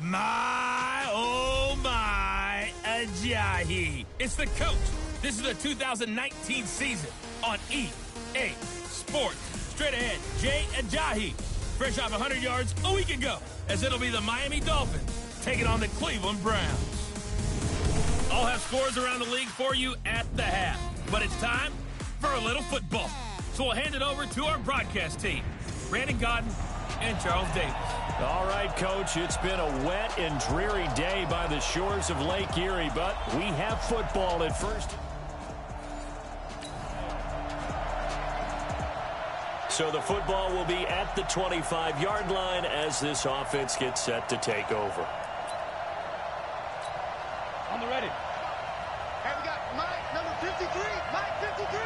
My, oh my, Ajayi. It's the coach. This is the 2019 season on EA Sports. Straight ahead, Jay Ajayi, fresh off 100 yards a week ago, as it'll be the Miami Dolphins taking on the Cleveland Browns. I'll have scores around the league for you at the half, but it's time for a little football. So we'll hand it over to our broadcast team, Brandon Godden and Charles Davis. All right, Coach, it's been a wet and dreary day by the shores of Lake Erie, but we have football at first. So the football will be at the 25-yard line as this offense gets set to take over. On the ready. Hey, we got Mike, number 53. Mike, 53.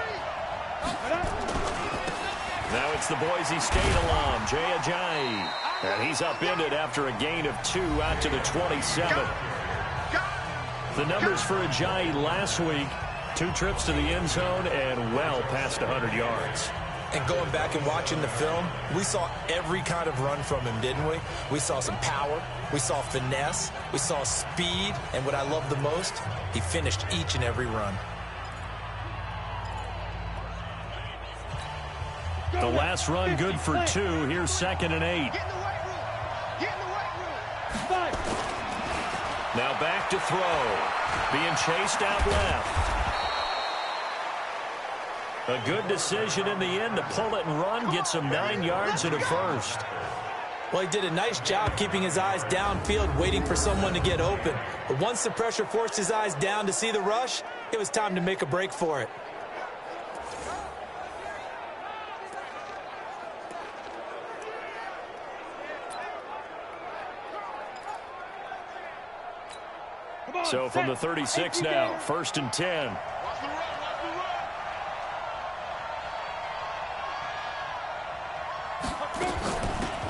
Now it's the Boise State alum, Jay Ajayi. And he's upended after a gain of 2 out to the 27. The numbers for Ajayi last week, 2 trips to the end zone and well past 100 yards. And going back and watching the film, we saw every kind of run from him, didn't we? We saw some power, we saw finesse, we saw speed, and what I love the most, he finished each and every run. The last run good for 2. Here's 2nd and 8. Get in the weight room. Get in the weight room. Now back to throw. Being chased out left. A good decision in the end to pull it and run. Get some 9 yards and a first. Well, he did a nice job keeping his eyes downfield, waiting for someone to get open. But once the pressure forced his eyes down to see the rush, it was time to make a break for it. So from the 36 now, 1st and 10.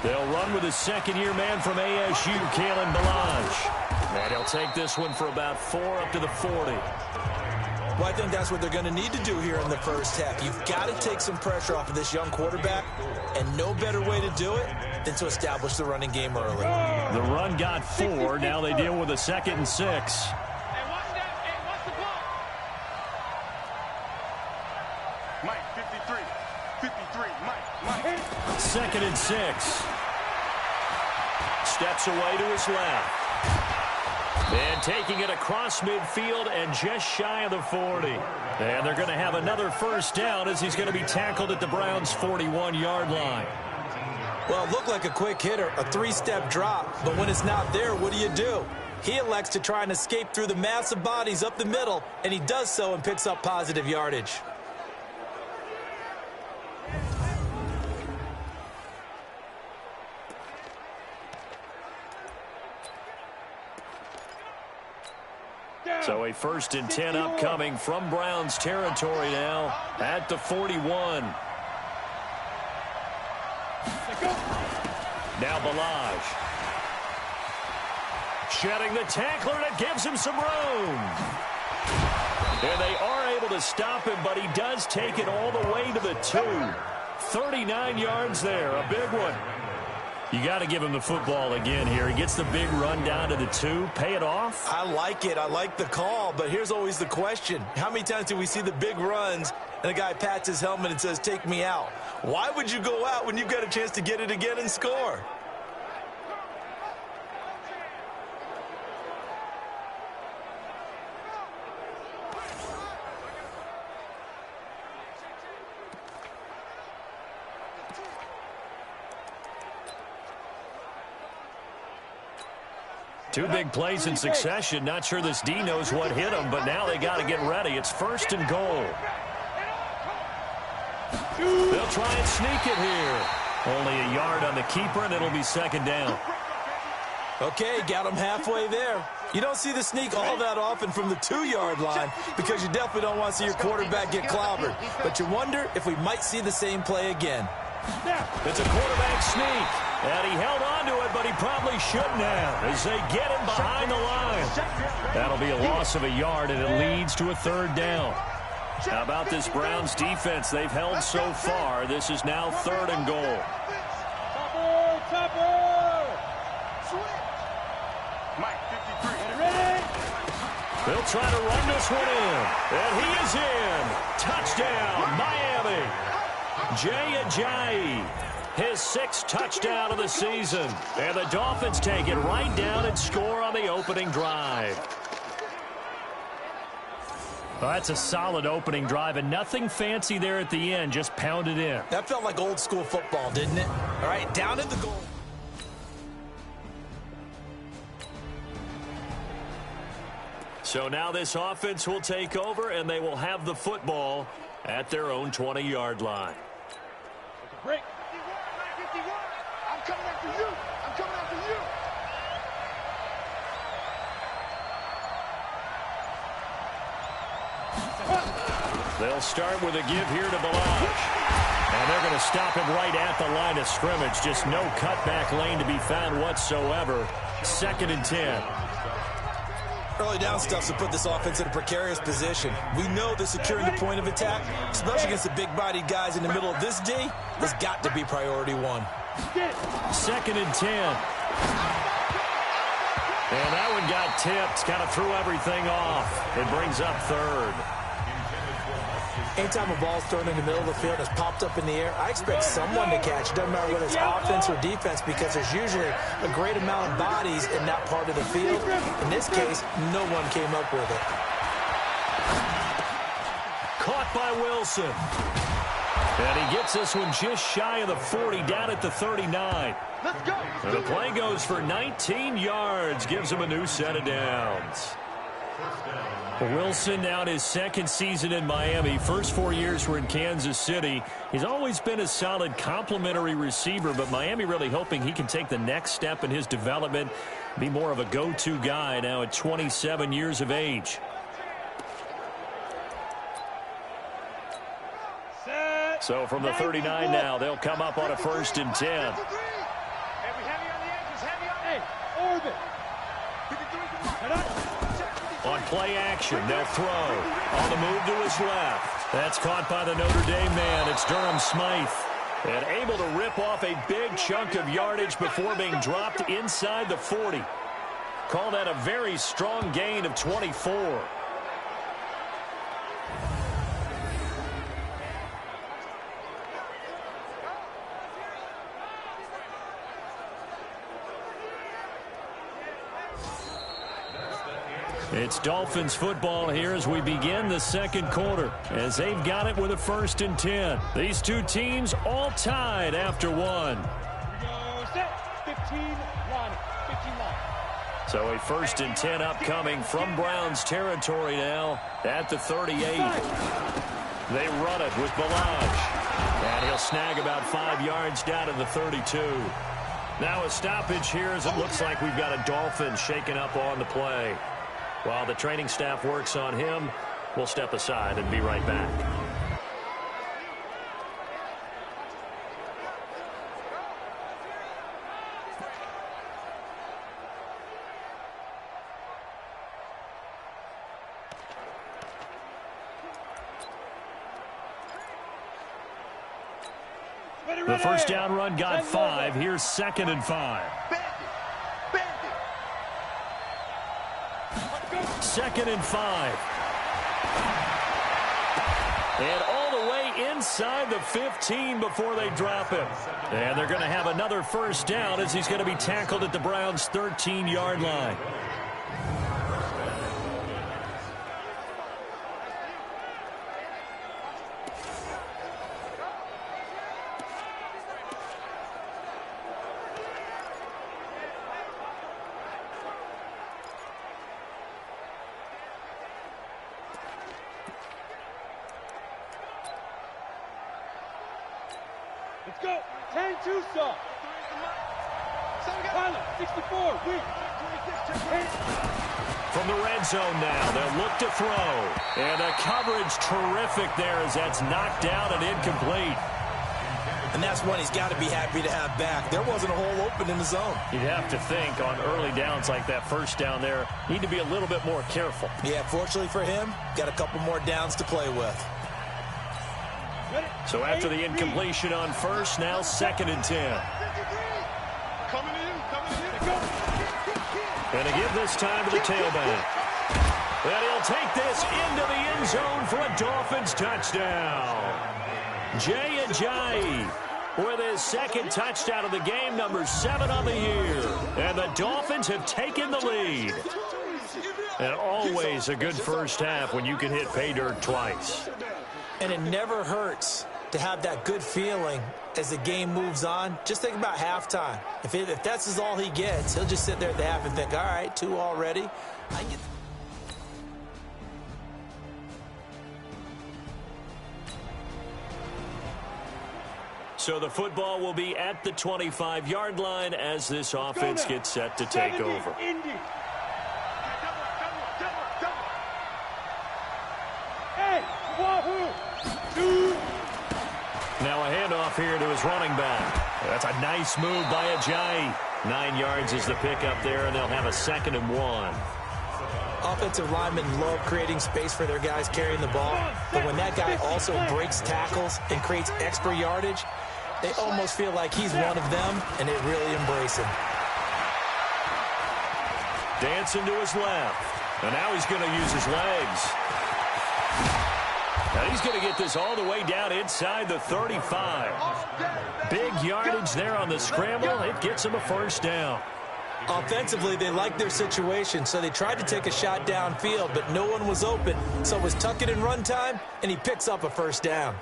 They'll run with a second-year man from ASU, Kalen Balaj. And he'll take this one for about 4 up to the 40. Well, I think that's what they're going to need to do here in the first half. You've got to take some pressure off of this young quarterback, and no better way to do it than to establish the running game early. The run got 4. Now they deal with a 2nd and 6. Mike, 53. 53. Mike. 2nd and 6. Steps away to his left. And taking it across midfield and just shy of the 40. And they're going to have another first down as he's going to be tackled at the Browns' 41-yard line. Well, it looked like a quick hitter, a 3-step drop. But when it's not there, what do? He elects to try and escape through the massive bodies up the middle, and he does so and picks up positive yardage. So a 1st and 10 upcoming from Browns territory now at the 41. Now Balaj. Shedding the tackler, and it gives him some room. And they are able to stop him, but he does take it all the way to the 2. 39 yards there, a big one. You got to give him the football again here. He gets the big run down to the 2. Pay it off. I like it. I like the call, but here's always the question. How many times do we see the big runs and the guy pats his helmet and says, take me out? Why would you go out when you've got a chance to get it again and score? Two big plays in succession. Not sure this D knows what hit him, but now they got to get ready. It's 1st and goal. They'll try and sneak it here. Only a yard on the keeper, and it'll be 2nd down. Okay, got him halfway there. You don't see the sneak all that often from the 2-yard line because you definitely don't want to see your quarterback get clobbered. But you wonder if we might see the same play again. It's a quarterback sneak. And he held on to it, but he probably shouldn't have as they get him behind the line. That'll be a loss of a yard, and it leads to a 3rd down. How about this Browns defense they've held so far? This is now 3rd and goal. They'll try to run this one in. And he is in. Touchdown, Miami. Jay Ajayi, his 6th touchdown of the season. And the Dolphins take it right down and score on the opening drive. Well, that's a solid opening drive, and nothing fancy there at the end, just pounded in. That felt like old school football, didn't it? All right, down at the goal. So now this offense will take over, and they will have the football at their own 20-yard line. Break. 51. I'm coming after you. I'm coming after you. They'll start with a give here to Balaj. And they're going to stop him right at the line of scrimmage. Just no cutback lane to be found whatsoever. 2nd and 10. Early down stuff to put this offense in a precarious position. We know that securing the point of attack, especially against the big-bodied guys in the middle of this D, has got to be priority 1. 2nd and 10. And that one got tipped. Kind of threw everything off. It brings up 3rd. Anytime a ball's thrown in the middle of the field and it's popped up in the air, I expect someone to catch. It doesn't matter whether it's offense or defense, because there's usually a great amount of bodies in that part of the field. In this case, no one came up with it. Caught by Wilson. And he gets this one just shy of the 40, down at the 39. Let's go. And the play goes for 19 yards, gives him a new set of downs. Wilson now in his 2nd season in Miami. First 4 years were in Kansas City. He's always been a solid complementary receiver, but Miami really hoping he can take the next step in his development, be more of a go-to guy now at 27 years of age. So from the 39 now, they'll come up on a 1st and 10. On play action, they'll throw. On the move to his left. That's caught by the Notre Dame man. It's Durham Smythe. And able to rip off a big chunk of yardage before being dropped inside the 40. Call that a very strong gain of 24. It's Dolphins football here as we begin the 2nd quarter, as they've got it with a 1st and 10. These two teams all tied after 1. So a 1st and 10 upcoming from Browns territory now at the 38. They run it with Balaj. And he'll snag about 5 yards down to the 32. Now a stoppage here as it looks like we've got a Dolphin shaken up on the play. While the training staff works on him, we'll step aside and be right back. The first down run got 5. Here's 2nd and 5. 2nd and 5. And all the way inside the 15 before they drop him. And they're going to have another 1st down as he's going to be tackled at the Browns' 13-yard line. Let's go. 10-2 saw. 64. From the red zone now, they'll look to throw. And a coverage terrific there as that's knocked down and incomplete. And that's one he's got to be happy to have back. There wasn't a hole open in the zone. You'd have to think on early downs like that first down there, need to be a little bit more careful. Yeah, fortunately for him, got a couple more downs to play with. So after the incompletion on first, now 2nd and 10. Coming in. And a give this time to the tailback. And he'll take this into the end zone for a Dolphins touchdown. Jay Ajayi with his second touchdown of the game, number 7 on the year. And the Dolphins have taken the lead. And always a good first half when you can hit pay dirt twice. And it never hurts to have that good feeling as the game moves on. Just think about halftime. If that's all he gets, he'll just sit there at the half and think, all right, 2 already. So the football will be at the 25-yard line as this offense gets set to take over. Now a handoff here to his running back. That's a nice move by Ajayi. 9 yards is the pickup there, and they'll have a 2nd and 1. Offensive linemen love creating space for their guys carrying the ball, but when that guy also breaks tackles and creates extra yardage, they almost feel like he's one of them, and they really embrace him. Dancing to his left, and now he's going to use his legs. And he's going to get this all the way down inside the 35. Big yardage there on the scramble. It gets him a first down. Offensively, they liked their situation, so they tried to take a shot downfield, but no one was open. So it was tuck it and run time, and he picks up a first down.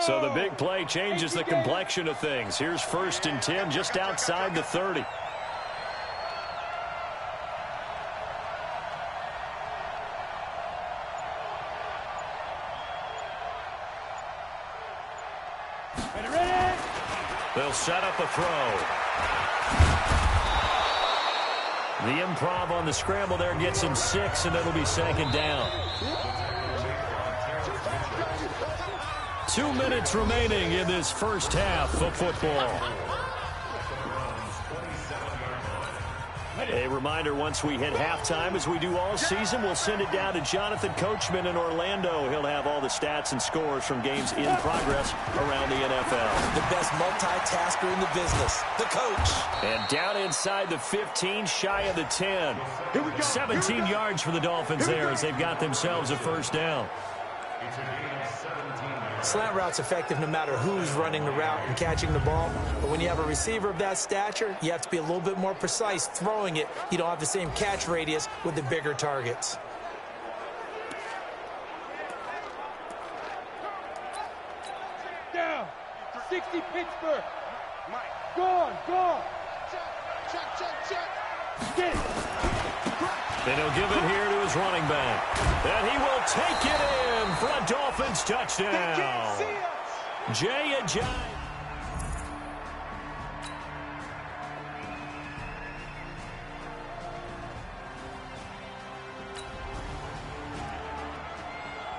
So the big play changes the complexion of things. Here's 1st and 10 just outside the 30. They'll set up a throw. The improv on the scramble there gets him 6, and it'll be 2nd down. 2 minutes remaining in this first half of football. A reminder, once we hit halftime, as we do all season, we'll send it down to Jonathan Coachman in Orlando. He'll have all the stats and scores from games in progress around the NFL. The best multitasker in the business, the coach. And down inside the 15, shy of the 10. 17 yards for the Dolphins there as they've got themselves a first down. Slant route's effective no matter who's running the route and catching the ball. But when you have a receiver of that stature, you have to be a little bit more precise throwing it. You don't have the same catch radius with the bigger targets. Down. 60 Pittsburgh. Gone. Check. Get it. And he'll give it here to his running back. And he will take it in for a Dolphins touchdown. Jay Ajayi.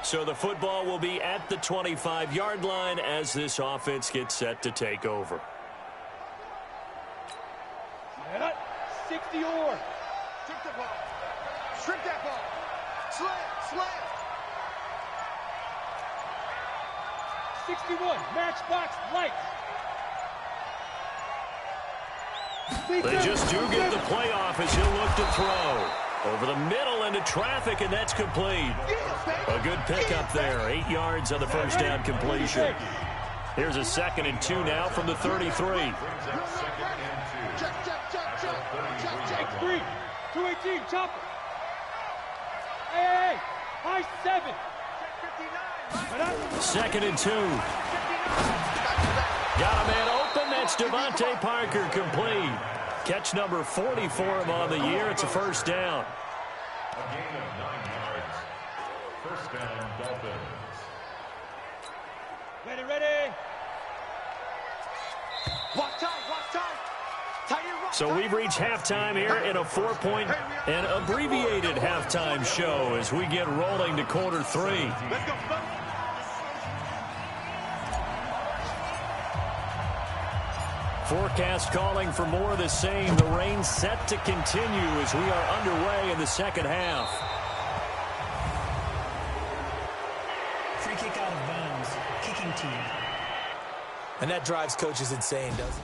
So the football will be at the 25-yard line as this offense gets set to take over. 60 or. Took the ball. Strip that ball. Slam. 61. Matchbox light. They just do get the playoff as he'll look to throw. Over the middle into traffic, and that's complete. A good pickup there. 8 yards on the first down completion. Here's a 2nd and 2 now from the 33. Check 3. 218. Chopper. Hey. High 7. 2nd and 2. Got a man open. That's Devontae Parker, complete. Catch number 40 for him on the year. It's a first down. A gain of 9 yards. First down, Dolphins. Ready. Watch time. So we've reached halftime here in a 4-point and abbreviated halftime show as we get rolling to quarter 3. Let's go. Forecast calling for more of the same. The rain set to continue as we are underway in the second half. Free kick out of bounds. Kicking team. And that drives coaches insane, doesn't it?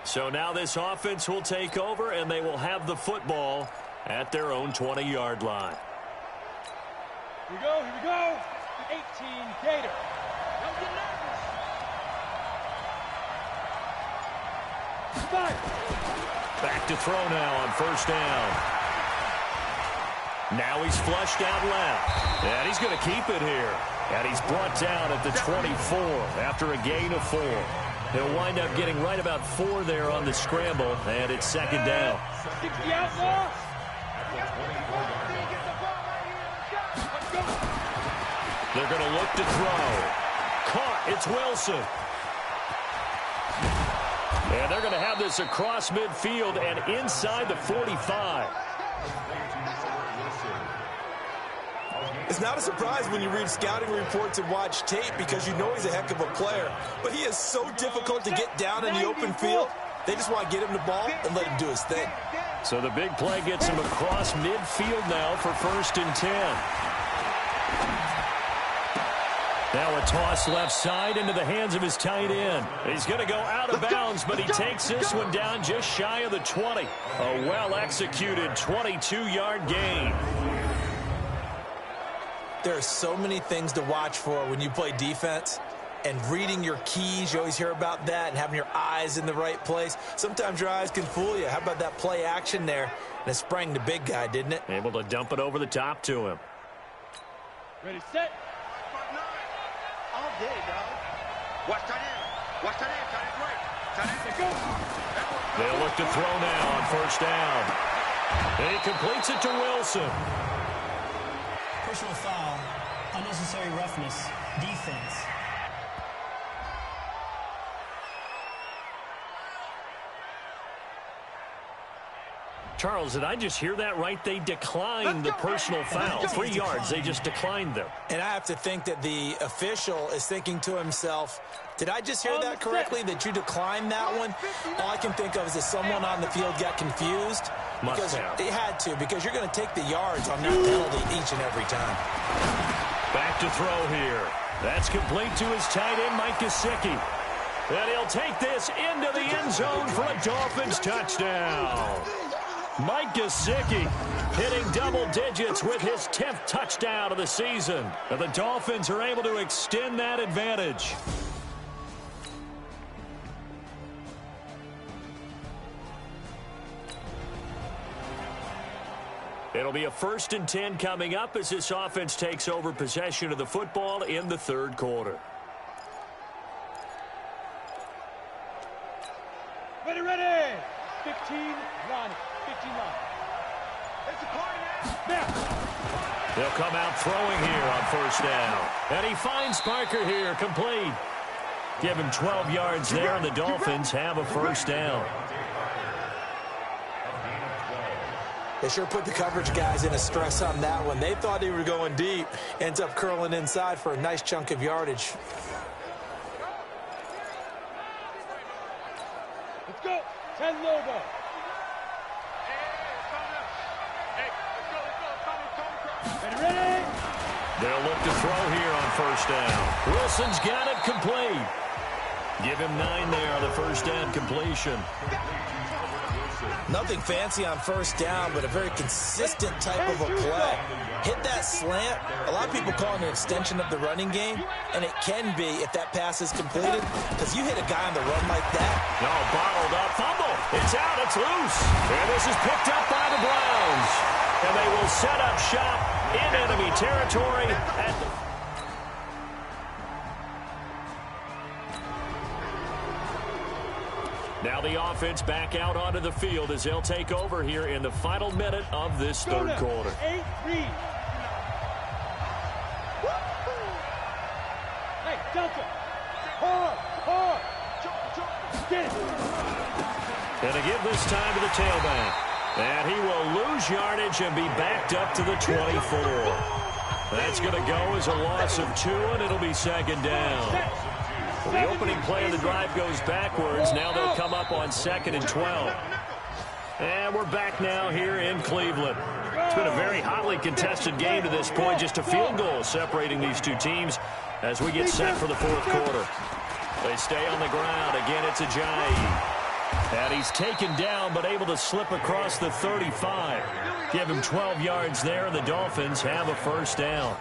So now this offense will take over, and they will have the football at their own 20-yard line. Here we go, here we go. 18 Gator. Don't get nervous. Back to throw now on first down. Now he's flushed out left. And he's going to keep it here. And he's brought down at the 24 after a gain of 4. He'll wind up getting right about 4 there on the scramble, and it's second down. 60 out now. They're going to look to throw. Caught. It's Wilson. And they're going to have this across midfield and inside the 45. It's not a surprise when you read scouting reports and watch tape because you know he's a heck of a player. But he is so difficult to get down in the open field. They just want to get him the ball and let him do his thing. So the big play gets him across midfield now for 1st and 10. Now a toss left side into the hands of his tight end. He's going to go out of bounds, but he takes this one down just shy of the 20. A well-executed 22-yard gain. There are so many things to watch for when you play defense. And reading your keys, you always hear about that, and having your eyes in the right place. Sometimes your eyes can fool you. How about that play action there? And it sprang the big guy, didn't it? Able to dump it over the top to him. Ready, set. All day, dog. Watch that in. Watch that in. Cut it right. Cut it. Go. They'll look to throw now on first down. And he completes it to Wilson. Personal foul. Unnecessary roughness. Defense. Charles, did I just hear that right? They declined the personal foul. 3 yards, they just declined them. And I have to think that the official is thinking to himself, did I just hear that correctly, that you declined that one? All I can think of is that someone on the field got confused. Because it had to, because you're going to take the yards on that penalty each and every time. Back to throw here. That's complete to his tight end, Mike Gesicki. And he'll take this into the end zone for a Dolphins touchdown. Mike Gesicki hitting double digits with his 10th touchdown of the season. And the Dolphins are able to extend that advantage. It'll be a 1st and 10 coming up as this offense takes over possession of the football in the 3rd quarter. Ready, ready. 15, run. 15 line. It's a party now. They'll come out throwing here on first down. And he finds Parker here, complete. Give him 12 yards there, and the Dolphins have a first down. They sure put the coverage guys in a stress on that one. They thought they were going deep. Ends up curling inside for a nice chunk of yardage. Let's go. 10 Lobo. Ready, ready. They'll look to throw here on first down. Wilson's got it complete. Give him 9 there on the first down completion. Nothing fancy on first down, but a very consistent type of a play. Hit that slant. A lot of people call it an extension of the running game, and it can be if that pass is completed, because you hit a guy on the run like that. No, bottled up. Fumble. It's out. It's loose. And this is picked up by the Browns. And they will set up shop in enemy territory at the... Now the offense back out onto the field as they'll take over here in the final minute of this 3rd quarter. 8 read. Hey, Delta. Hard. Get it. And to give this time to the tailback. And he will lose yardage and be backed up to the 24. That's going to go as a loss of 2, and it'll be 2nd down. Well, the opening play of the drive goes backwards. Now they'll come up on 2nd and 12. And we're back now here in Cleveland. It's been a very hotly contested game to this point. Just a field goal separating these two teams as we get set for the fourth quarter. They stay on the ground. Again, it's Ajayi. And he's taken down but able to slip across the 35. Give him 12 yards there, and the Dolphins have a first down.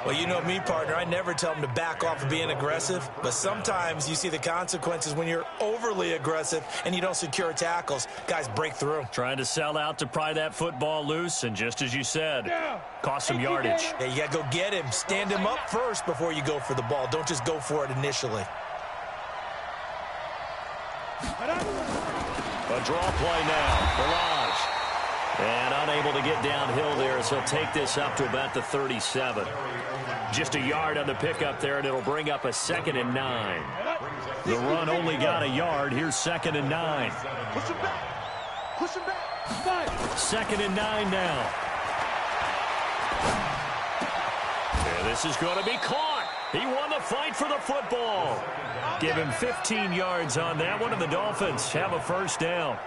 Well, you know me, partner. I never tell them to back off of being aggressive, but sometimes you see the consequences when you're overly aggressive and you don't secure tackles. Guys break through. Trying to sell out to pry that football loose, and just as you said, cost some yardage. Yeah, you got to go get him. Stand him up first before you go for the ball. Don't just go for it initially. A draw play now. Barrage. And unable to get downhill there, so he'll take this up to about the 37. Just a yard on the pickup there, and it'll bring up a 2nd and 9. The run only got a yard. Here's 2nd and 9. Push him back. Push him back. 2nd and 9 now. And this is going to be caught. He won the fight for the football. Give him 15 yards on that one, and the Dolphins have a first down.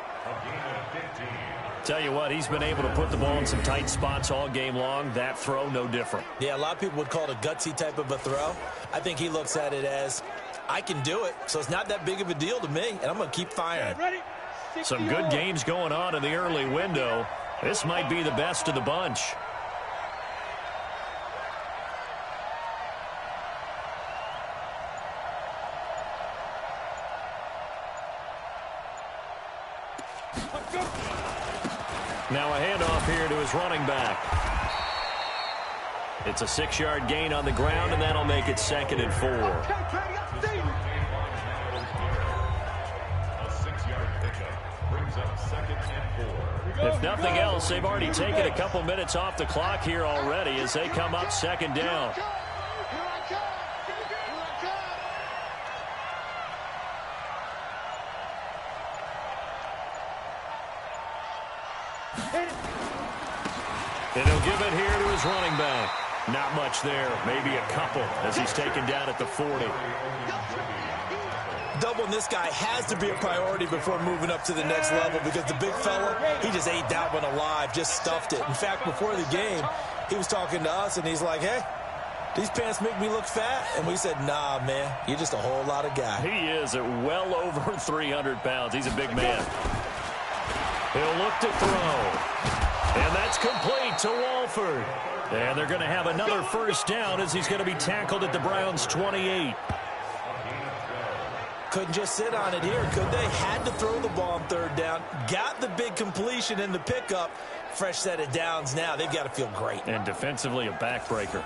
Tell you what, he's been able to put the ball in some tight spots all game long. That throw, no different. Yeah, a lot of people would call it a gutsy type of a throw. I think he looks at it as, I can do it, so it's not that big of a deal to me, and I'm going to keep firing. Some good games going on in the early window. This might be the best of the bunch. Now a handoff here to his running back. It's a 6-yard gain on the ground, and that'll make it 2nd and 4. A 6-yard pickup brings up 2nd and 4. If nothing else, they've already taken a couple minutes off the clock here already as they come up 2nd down. And he'll give it here to his running back. Not much there, maybe a couple as he's taken down at the 40. Doubling this guy has to be a priority before moving up to the next level because the big fella, he just ate that one alive, just stuffed it. In fact, before the game, he was talking to us, and he's like, hey, these pants make me look fat. And we said, nah, man, you're just a whole lot of guy. He is at well over 300 pounds. He's a big man. He'll look to throw. And that's complete to Walford. And they're going to have another first down as he's going to be tackled at the Browns' 28. Couldn't just sit on it here, could they? Had to throw the ball on 3rd down. Got the big completion in the pickup. Fresh set of downs now. They've got to feel great. And defensively, a backbreaker.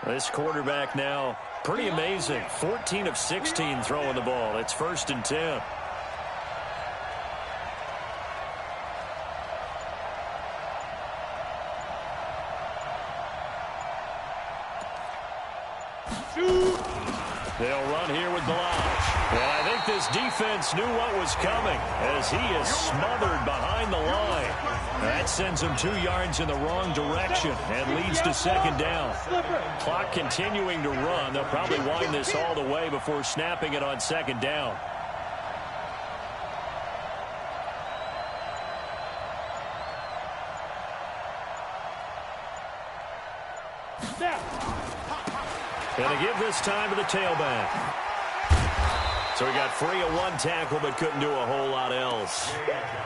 This quarterback now, pretty amazing. 14 of 16 throwing the ball. It's 1st and 10. They'll run here with Balaj. And I think this defense knew what was coming as he is smothered behind the line. That sends him 2 yards in the wrong direction and leads to 2nd down. Clock continuing to run. They'll probably wind this all the way before snapping it on 2nd down. And they give this time to the tailback. So he got free of one tackle but couldn't do a whole lot else.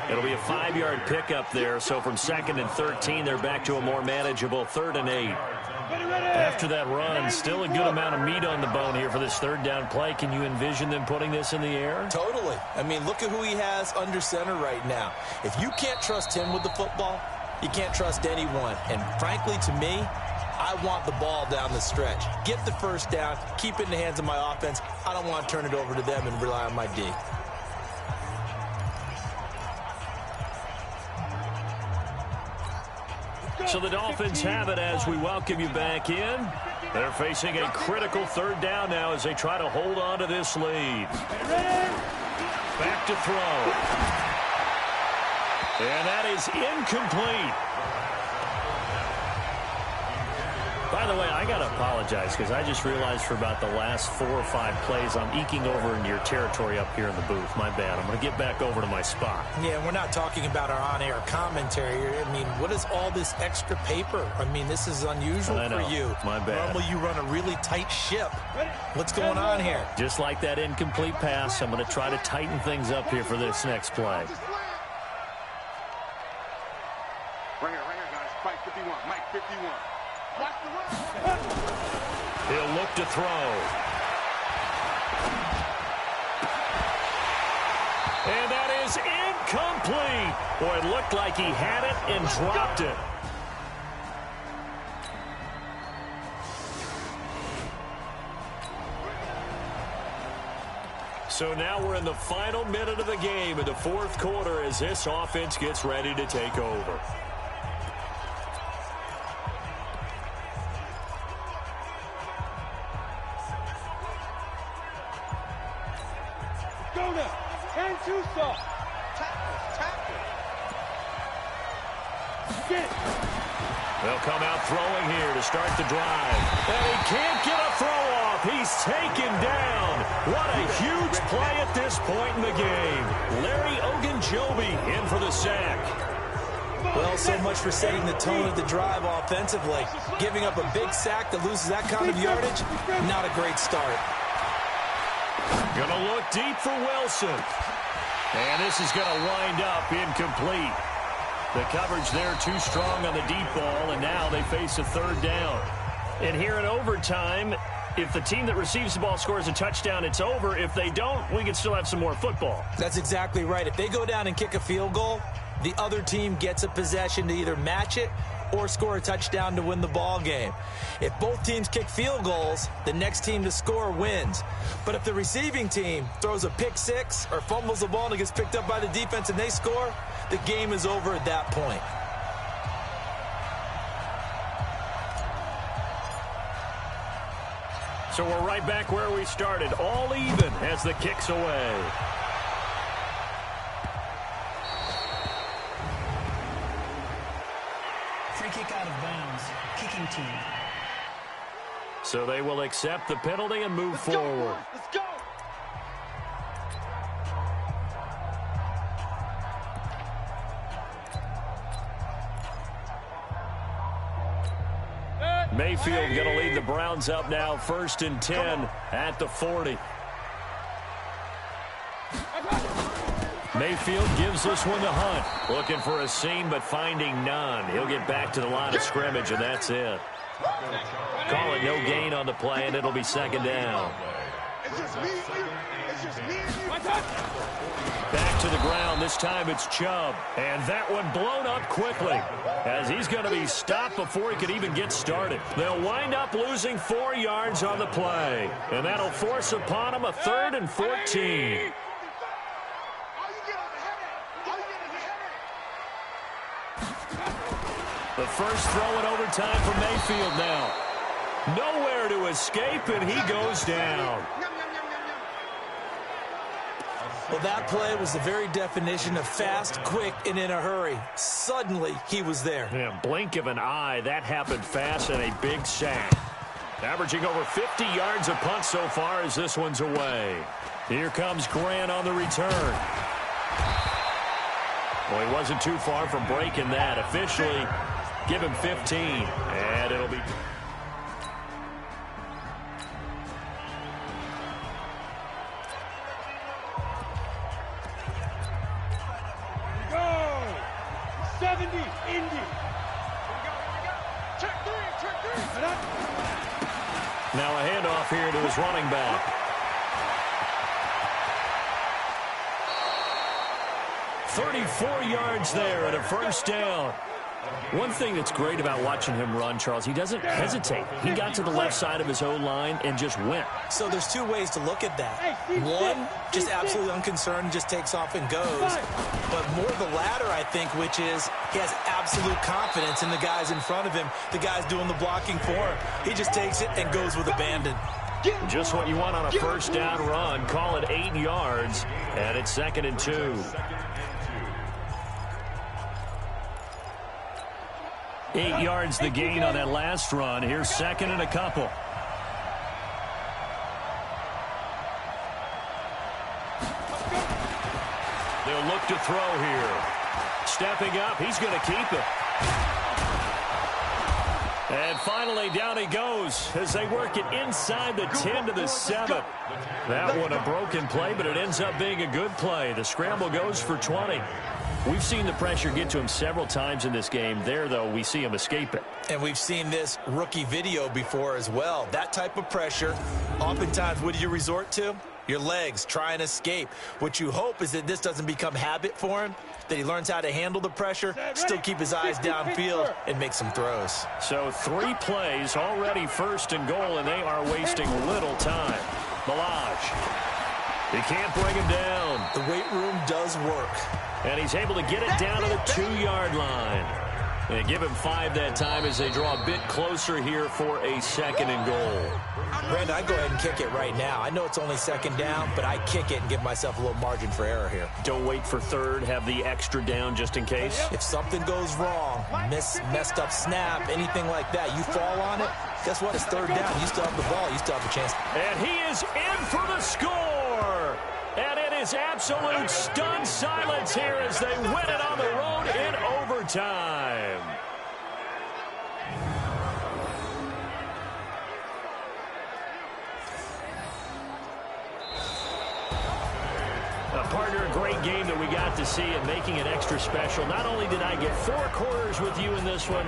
It'll be a 5-yard pickup there. So from 2nd and 13, they're back to a more manageable 3rd and 8. After that run, still a good amount of meat on the bone here for this third down play. Can you envision them putting this in the air? Totally. I mean, look at who he has under center right now. If you can't trust him with the football, you can't trust anyone. And frankly, to me, I want the ball down the stretch. Get the first down, keep it in the hands of my offense. I don't want to turn it over to them and rely on my D. So the Dolphins have it as we welcome you back in. They're facing a critical third down now as they try to hold on to this lead. Back to throw. And that is incomplete. By the way, I got to apologize because I just realized for about the last 4 or 5 plays I'm eking over into your territory up here in the booth. My bad. I'm going to get back over to my spot. Yeah, we're not talking about our on-air commentary. I mean, what is all this extra paper? I mean, this is unusual for you. My bad. Normally you run a really tight ship. What's going on here? Just like that incomplete pass, I'm going to try to tighten things up here for this next play. Right here, guys. Mike 51. Mike 51. Watch the run. He'll look to throw. And that is incomplete. Boy, it looked like he had it and dropped it. So now we're in the final minute of the game in the fourth quarter as this offense gets ready to take over. They'll come out throwing here to start the drive. And he can't get a throw off. He's taken down. What a huge play at this point in the game. Larry Ogunjobi in for the sack. Well, so much for setting the tone of the drive offensively. Giving up a big sack that loses that kind of yardage, not a great start. Gonna look deep for Wilson. And this is gonna wind up incomplete. The coverage there too strong on the deep ball, and now they face a third down. And here in overtime, if the team that receives the ball scores a touchdown, it's over. If they don't, we can still have some more football. That's exactly right. If they go down and kick a field goal, the other team gets a possession to either match it or score a touchdown to win the ball game. If both teams kick field goals, the next team to score wins. But if the receiving team throws a pick six or fumbles the ball and it gets picked up by the defense and they score, the game is over at that point. So we're right back where we started, all even as the kick's away. Free kick out of bounds. Kicking team. So they will accept the penalty and move forward. Let's go. Mayfield going to lead the Browns up now, 1st and 10 at the 40. Mayfield gives this one to Hunt. Looking for a seam, but finding none. He'll get back to the line of scrimmage, and that's it. Call it no gain on the play, and it'll be 2nd down. It's just me and you. It's just me and you. Back to the ground. This time it's Chubb. And that one blown up quickly as he's going to be stopped before he could even get started. They'll wind up losing 4 yards on the play. And that'll force upon him a 3rd and 14. The first throw in overtime for Mayfield now. Nowhere to escape, and he goes down. Well, that play was the very definition of fast, quick, and in a hurry. Suddenly, he was there. Yeah, blink of an eye, that happened fast, and a big sack. Averaging over 50 yards a punt so far as this one's away. Here comes Grant on the return. Well, he wasn't too far from breaking that. Officially, give him 15, and it'll be... Now a handoff here to his running back. 34 yards there and a first down. One thing that's great about watching him run, Charles, he doesn't hesitate. He got to the left side of his O-line and just went. So there's two ways to look at that. One, just absolutely unconcerned, just takes off and goes. But more the latter, I think, which is he has absolute confidence in the guys in front of him, the guys doing the blocking for him. He just takes it and goes with abandon. Just what you want on a first down run. Call it 8 yards, and it's 2nd and 2. 8 yards the gain on that last run. Here's 2nd and a couple. They'll look to throw here. Stepping up, he's going to keep it. And finally, down he goes as they work it inside the 10 to the 7. That one a broken play, but it ends up being a good play. The scramble goes for 20. We've seen the pressure get to him several times in this game. There, though, we see him escape it. And we've seen this rookie video before as well. That type of pressure, oftentimes, what do you resort to? Your legs, try and escape. What you hope is that this doesn't become habit for him, that he learns how to handle the pressure, still keep his eyes downfield, and make some throws. So 3 plays, already 1st and goal, and they are wasting little time. Milage. He can't bring him down. The weight room does work. And he's able to get it down to the 2-yard line. And give him 5 that time as they draw a bit closer here for a 2nd and goal. Brandon, I go ahead and kick it right now. I know it's only 2nd down, but I kick it and give myself a little margin for error here. Don't wait for 3rd. Have the extra down just in case. If something goes wrong, messed up snap, anything like that, you fall on it, guess what? It's 3rd down. You still have the ball. You still have a chance. And he is in for the score. And it is absolute stunned silence here as they win it on the road in overtime. Partner, a great game that we got to see and making it extra special. Not only did I get 4 quarters with you in this one,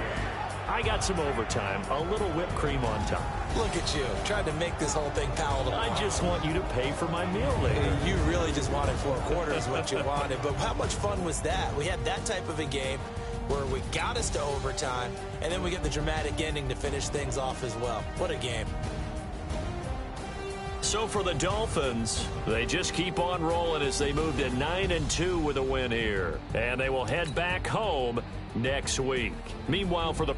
I got some overtime, a little whipped cream on top. Look at you, trying to make this whole thing palatable. I just want you to pay for my meal later. You really just wanted 4 quarters, what you wanted. But how much fun was that? We had that type of a game where we got us to overtime, and then we get the dramatic ending to finish things off as well. What a game. So for the Dolphins, they just keep on rolling as they move to 9-2 with a win here. And they will head back home next week. Meanwhile, for the